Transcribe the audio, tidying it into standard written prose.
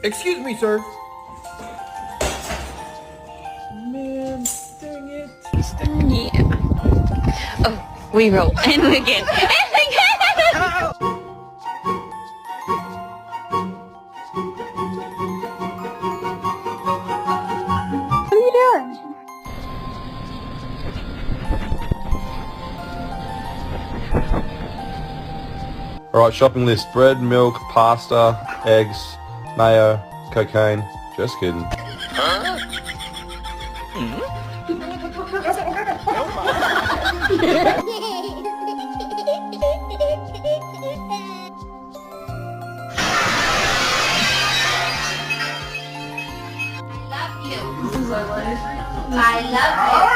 Excuse me, sir. Man, dang it. Yeah. Oh, we roll. And again. And again! What are you doing? Alright, shopping list. Bread, milk, pasta, eggs, mayo, cocaine. Just kidding. I love you.